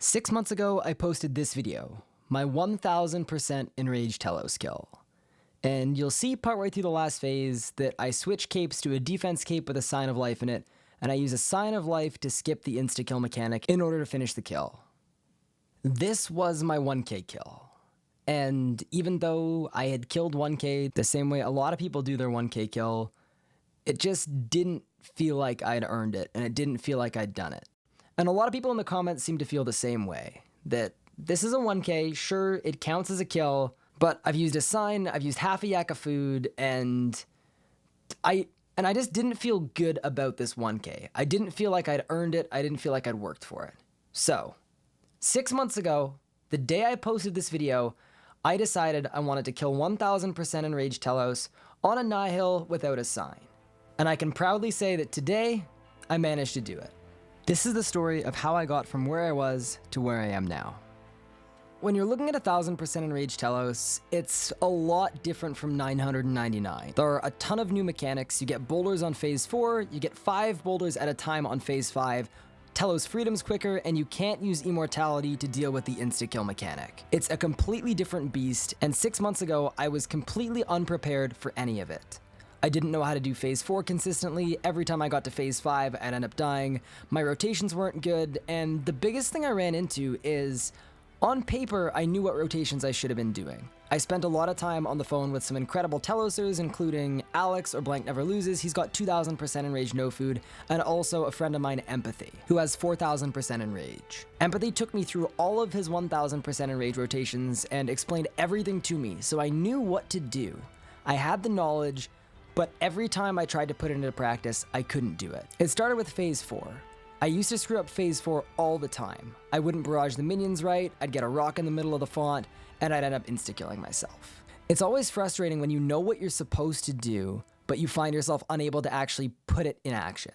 6 months ago, I posted this video, my 1000% Enraged Telos kill. And you'll see partway through the last phase that I switch capes to a defense cape with a Sign of Life in it, and I use a Sign of Life to skip the insta-kill mechanic in order to finish the kill. This was my 1k kill. And even though I had killed 1k the same way a lot of people do their 1k kill, it just didn't feel like I'd earned it, and it didn't feel like I'd done it. And a lot of people in the comments seem to feel the same way, that this is a 1k, sure, it counts as a kill, but I've used a sign, I've used half a yak of food, and I just didn't feel good about this 1k. I didn't feel like I'd earned it, I didn't feel like I'd worked for it. So, 6 months ago, the day I posted this video, I decided I wanted to kill 1000% Enraged Telos on a Nihil without a sign. And I can proudly say that today, I managed to do it. This is the story of how I got from where I was to where I am now. When you're looking at 1000% Enraged Telos, it's a lot different from 999. There are a ton of new mechanics. You get boulders on phase 4, you get 5 boulders at a time on phase 5, Telos freedom's quicker, and you can't use immortality to deal with the insta-kill mechanic. It's a completely different beast, and 6 months ago, I was completely unprepared for any of it. I didn't know how to do phase 4 consistently. Every time I got to phase 5, I'd end up dying. My rotations weren't good, and the biggest thing I ran into is, on paper, I knew what rotations I should have been doing. I spent a lot of time on the phone with some incredible Telosers, including Alex, or Blank Never Loses, he's got 2000% Enrage no food, and also a friend of mine, Empathy, who has 4000% Enrage. Empathy took me through all of his 1000% Enrage rotations and explained everything to me, so I knew what to do. I had the knowledge, but every time I tried to put it into practice, I couldn't do it. It started with phase 4. I used to screw up phase 4 all the time. I wouldn't barrage the minions right, I'd get a rock in the middle of the font, and I'd end up insta-killing myself. It's always frustrating when you know what you're supposed to do, but you find yourself unable to actually put it in action.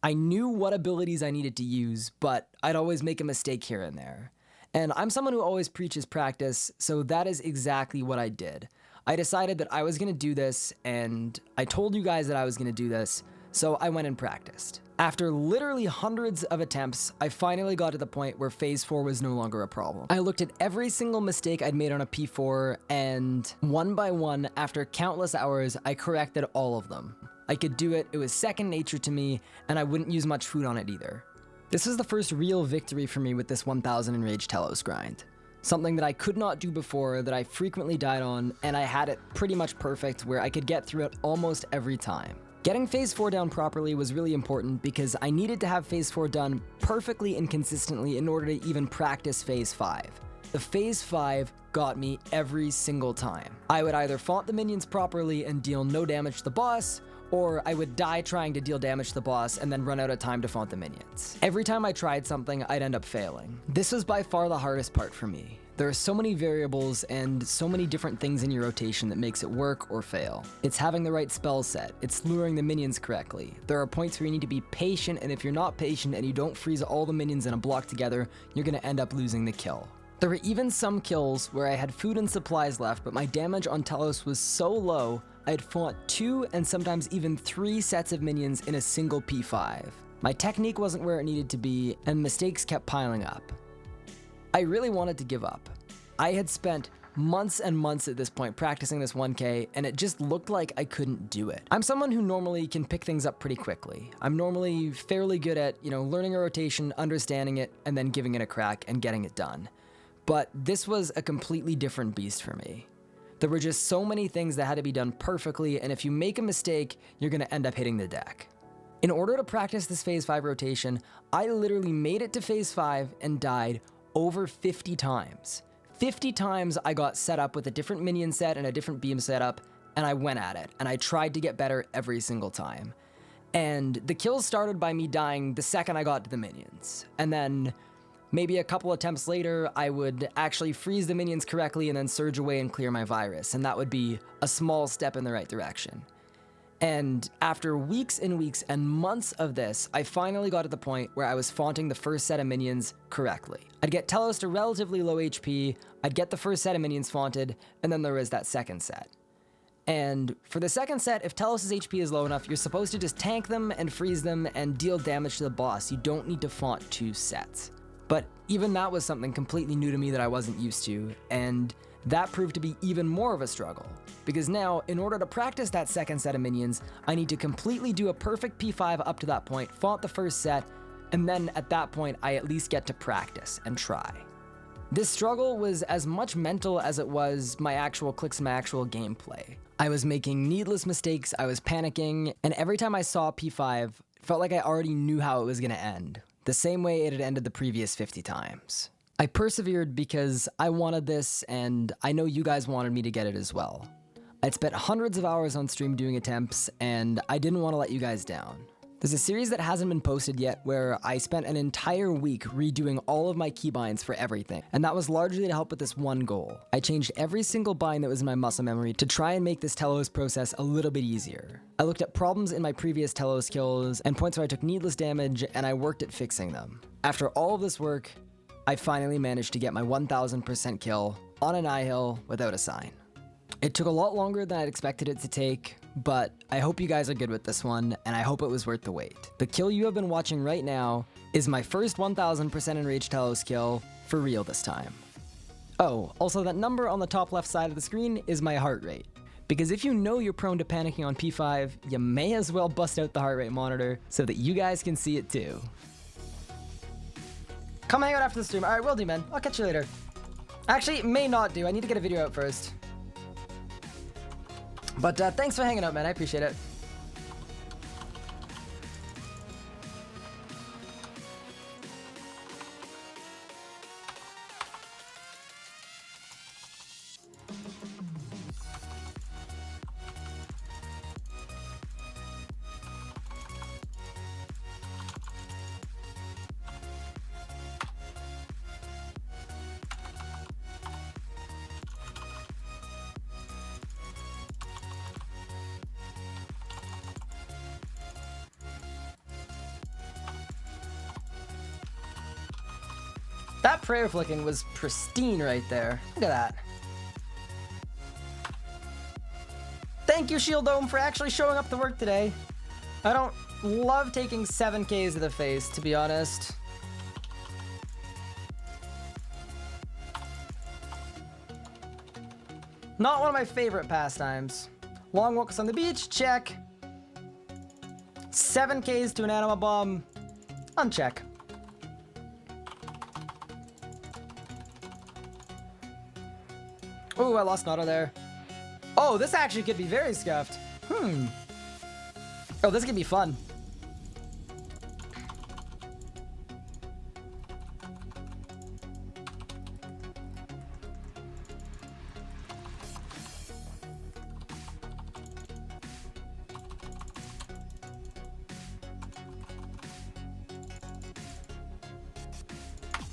I knew what abilities I needed to use, but I'd always make a mistake here and there. And I'm someone who always preaches practice, so that is exactly what I did. I decided that I was going to do this, and I told you guys that I was going to do this, so I went and practiced. After literally hundreds of attempts, I finally got to the point where phase 4 was no longer a problem. I looked at every single mistake I'd made on a P4, and one by one, after countless hours, I corrected all of them. I could do it, it was second nature to me, and I wouldn't use much food on it either. This was the first real victory for me with this 1000 Enraged Telos grind. Something that I could not do before, that I frequently died on, and I had it pretty much perfect where I could get through it almost every time. Getting phase 4 down properly was really important because I needed to have phase 4 done perfectly and consistently in order to even practice phase 5. The phase 5 got me every single time. I would either font the minions properly and deal no damage to the boss, or I would die trying to deal damage to the boss and then run out of time to font the minions. Every time I tried something, I'd end up failing. This was by far the hardest part for me. There are so many variables and so many different things in your rotation that makes it work or fail. It's having the right spell set, it's luring the minions correctly. There are points where you need to be patient, and if you're not patient and you don't freeze all the minions in a block together, you're gonna end up losing the kill. There were even some kills where I had food and supplies left, but my damage on Telos was so low, I'd font 2 and sometimes even 3 sets of minions in a single P5. My technique wasn't where it needed to be, and mistakes kept piling up. I really wanted to give up. I had spent months and months at this point practicing this 1k, and it just looked like I couldn't do it. I'm someone who normally can pick things up pretty quickly. I'm normally fairly good at, learning a rotation, understanding it, and then giving it a crack and getting it done. But this was a completely different beast for me. There were just so many things that had to be done perfectly, and if you make a mistake, you're gonna end up hitting the deck. In order to practice this phase 5 rotation, I literally made it to phase 5 and died over 50 times. 50 times I got set up with a different minion set and a different beam setup, and I went at it, and I tried to get better every single time. And the kills started by me dying the second I got to the minions. And then maybe a couple attempts later, I would actually freeze the minions correctly and then surge away and clear my virus, and that would be a small step in the right direction. And after weeks and weeks and months of this, I finally got to the point where I was fonting the first set of minions correctly. I'd get Telos to relatively low HP, I'd get the first set of minions fonted, and then there was that second set. And for the second set, if Telos' HP is low enough, you're supposed to just tank them and freeze them and deal damage to the boss. You don't need to font 2 sets. But even that was something completely new to me that I wasn't used to, and that proved to be even more of a struggle. Because now, in order to practice that second set of minions, I need to completely do a perfect P5 up to that point, fought the first set, and then at that point, I at least get to practice and try. This struggle was as much mental as it was my actual clicks and my actual gameplay. I was making needless mistakes, I was panicking, and every time I saw P5, it felt like I already knew how it was gonna end, the same way it had ended the previous 50 times. I persevered because I wanted this, and I know you guys wanted me to get it as well. I'd spent hundreds of hours on stream doing attempts, and I didn't want to let you guys down. There's a series that hasn't been posted yet where I spent an entire week redoing all of my keybinds for everything, and that was largely to help with this one goal. I changed every single bind that was in my muscle memory to try and make this Telos process a little bit easier. I looked at problems in my previous Telos kills and points where I took needless damage, and I worked at fixing them. After all of this work, I finally managed to get my 1000% kill on an Nihil without a sign. It took a lot longer than I'd expected it to take, but I hope you guys are good with this one, and I hope it was worth the wait. The kill you have been watching right now is my first 1000% enraged Telos kill, for real this time. Oh, also that number on the top left side of the screen is my heart rate. Because if you know you're prone to panicking on P5, you may as well bust out the heart rate monitor so that you guys can see it too. Come hang out after the stream. Alright, will do, man. I'll catch you later. Actually, may not do. I need to get a video out first. But thanks for hanging out, man. I appreciate it. That prayer flicking was pristine right there. Look at that. Thank you, Shield Dome, for actually showing up to work today. I don't love taking 7Ks to the face, to be honest. Not one of my favorite pastimes. Long walks on the beach, check. 7Ks to an anima bomb, uncheck. Ooh, I lost Nada there. Oh, this actually could be very scuffed. Oh, this could be fun.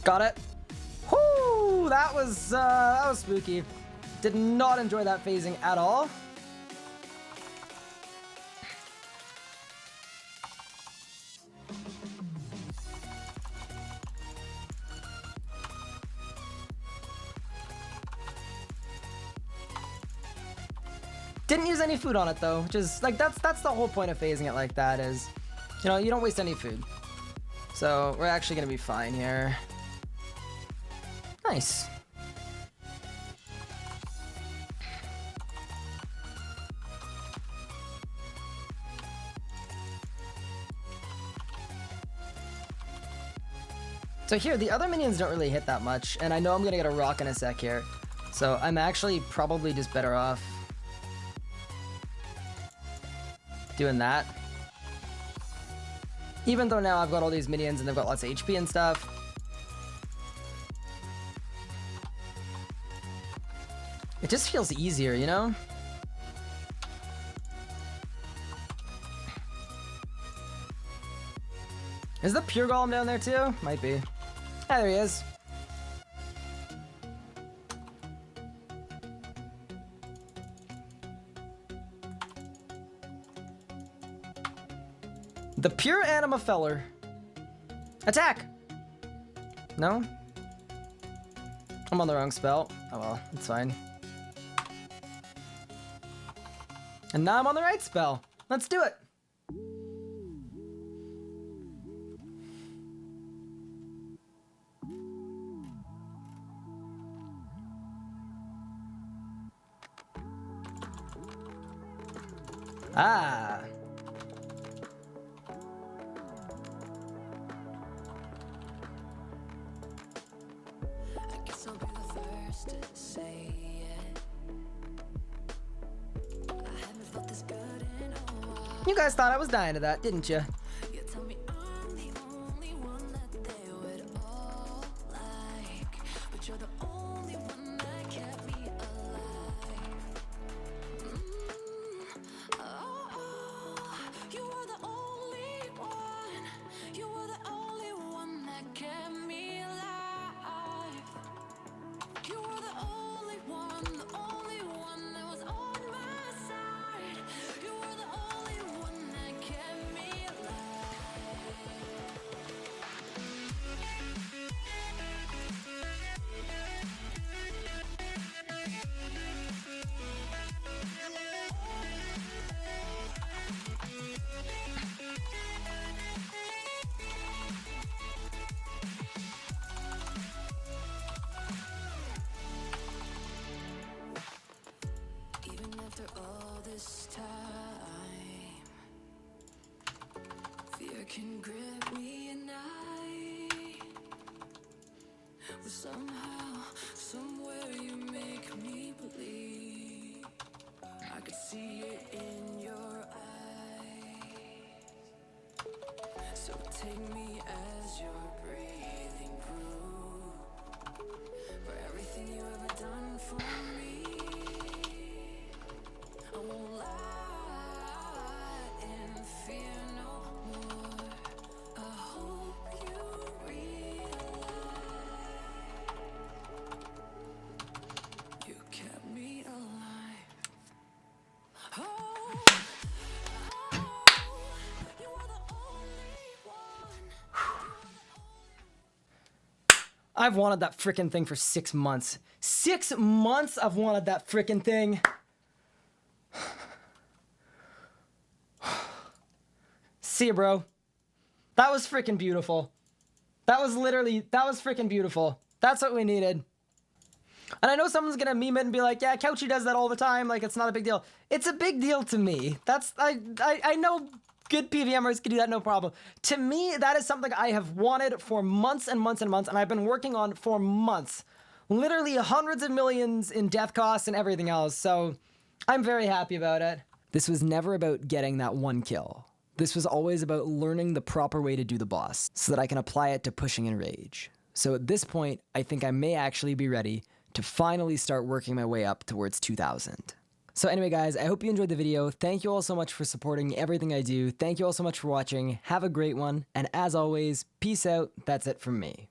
Got it. Whoo, that was spooky. Did not enjoy that phasing at all. Didn't use any food on it though, which is like that's the whole point of phasing it like that is, you know, you don't waste any food. So we're actually gonna be fine here. Nice. So here, the other minions don't really hit that much, and I know I'm gonna get a rock in a sec here. So I'm actually probably just better off doing that. Even though now I've got all these minions and they've got lots of HP and stuff. It just feels easier, you know? Is the pure golem down there too? Might be. Ah, there he is. The pure anima feller. Attack! No? I'm on the wrong spell. Oh well, it's fine. And now I'm on the right spell. Let's do it! Ah. I guess I'll be the first to say it. I haven't felt this good in a while. You guys thought I was dying to that, didn't you? You tell me I'm the only one that they would all like, but you're the only one that kept me alive. Oh, you were the only one. You were the only one that kept me alive. You were the only one that was on my side. You were the only one that kept me alive. Even after all this time, fear can grip me and but somehow, somewhere you make me believe. I could see it in your eyes. So take me as your breathing proof for everything you ever done for me. I won't lie and fear no more. I hope you realize you kept me alive. Oh, you were the only one. I've wanted that frickin' thing for 6 months. 6 months I've wanted that frickin' thing. See ya, bro. That was frickin' beautiful. That was frickin' beautiful. That's what we needed. And I know someone's gonna meme it and be like, yeah, Couchy does that all the time, like it's not a big deal. It's a big deal to me. I know good PVMers can do that, no problem. To me, that is something I have wanted for months and months and months, and I've been working on for months. Literally hundreds of millions in death costs and everything else, so I'm very happy about it. This was never about getting that one kill. This was always about learning the proper way to do the boss, so that I can apply it to pushing in Rage. So at this point, I think I may actually be ready to finally start working my way up towards 2000. So anyway guys, I hope you enjoyed the video. Thank you all so much for supporting everything I do. Thank you all so much for watching. Have a great one, and as always, peace out. That's it from me.